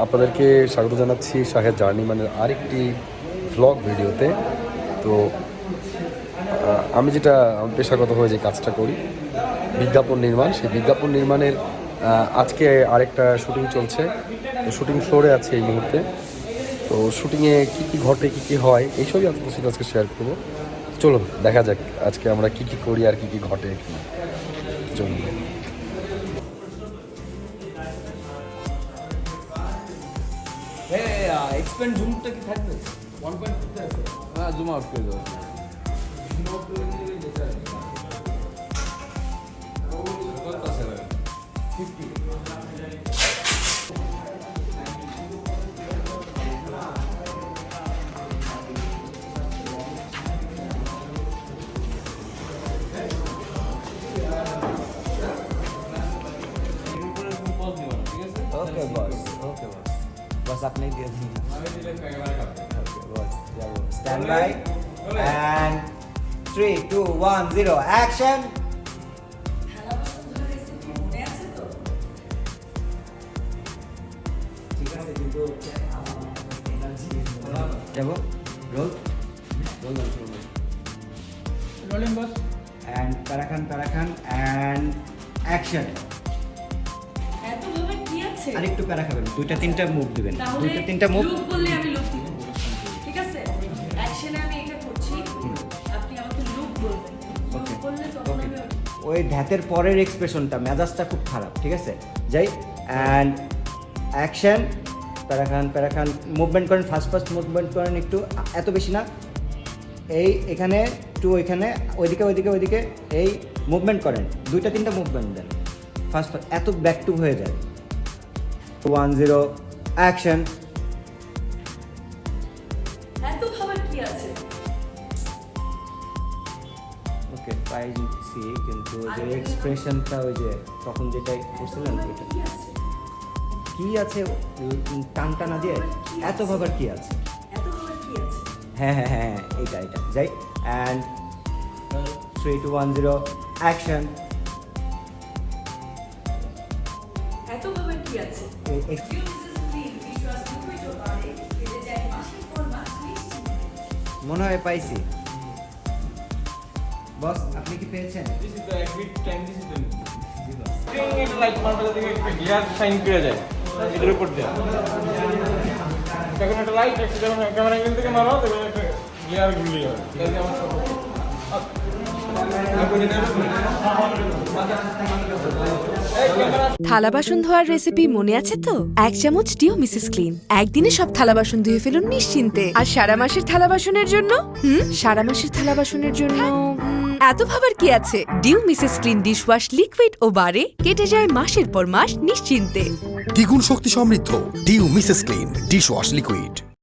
আপনাদেরকে স্বাগত জানাচ্ছি শাহেদ জার্নিম্যানের আরেকটি ভ্লগ ভিডিওতে। তো আমি যেটা পেশাগত হয়ে যে কাজটা করি বিজ্ঞাপন নির্মাণ, সেই বিজ্ঞাপন নির্মাণের আজকে আরেকটা শুটিং চলছে। তো শুটিং ফ্লোরে আছে এই মুহূর্তে। তো শুটিংয়ে কী কী ঘটে, কী কী হয়, এইসবই আপনাদের সাথে আজকে শেয়ার করবো। চলুন দেখা যাক আজকে আমরা কী কী করি আর কী কী ঘটে। চলুন। এক্সপেন্ড জুমটা কি থাকবে 1.2 আছে? হ্যাঁ, জুম আউট করে দাও। কত আছে? 50। ओके बॉस, बस आपने दिया थी। Okay boss, stand by and 3 2 1 0 action. ঠিক আছে, কিন্তু এনার্জি যাবো। রোল রোলিং বস एंड पैराखान एंड एक्शन। আর একটু প্যারা খাবেন, দুইটা তিনটা মুভ দিবেন, দুইটা তিনটা মুভ বললে আমি লুক দিব। ঠিক আছে, অ্যাকশনে আমি এটা করছি, আপনি আমাকে লুক বলবেন। ওকে লুক বললে তখন আমি ওই ধ্যাতের পরের এক্সপ্রেশনটা মেজাজটা খুব খারাপ। ঠিক আছে, যাই অ্যান্ড অ্যাকশন। প্যারাখান মুভমেন্ট করেন, ফার্স্ট মুভমেন্ট করেন একটু, এত বেশি না। এই এখানে টু, ওইখানে ওইদিকে এই মুভমেন্ট করেন, দুইটা তিনটা মুভমেন্ট দেন। ফার্স্ট এত ব্যাক টু হয়ে যায়। 1 0 অ্যাকশন। এত ভাবার কি আছে? ওকে পাইছি, কিন্তু যে এক্সপ্রেশনটা ওই যে তখন যেটা করছিলেন ওইটা কি আছে? কি আছে, টানটা না দিয়ে এত ভাবার কি আছে। এত ভাবার কি আছে? হ্যাঁ, এটা যাই অ্যান্ড 3 2 1 0 অ্যাকশন। এত ভাবার কি আছে? মনে হয় পাইছি। বস আপনি কি পেয়েছেন? This is the agreed time, this is the sting it like marble থেকে একটা গিয়ার শাইন করে যায় এটার উপর দিয়ে। যখন একটা লাইট একটা যখন ক্যামেরা অ্যাঙ্গেল থেকে মারো তখন একটা গিয়ার ঘুরে যাবে। এই যে আমার সব থালা বাসন ধোয়ার রেসিপি মনে আছে তো? 1 চামচ ডিও মিসেস ক্লিন, একদিনে সব থালা বাসন ধুয়ে ফেলুন নিশ্চিন্তে। আর সারা মাসের থালা বাসনের জন্য সারা মাসের থালা বাসনের জন্য এত ভাবার কি আছে? ডিও মিসেস ক্লিন ডিশওয়াশ লিকুইড ও বারে কেটে যায় মাসের পর মাস নিশ্চিন্তে। দ্বিগুণ শক্তি সমৃদ্ধ ডিউ মিসেস ক্লিন ডিশওয়াশ লিকুইড।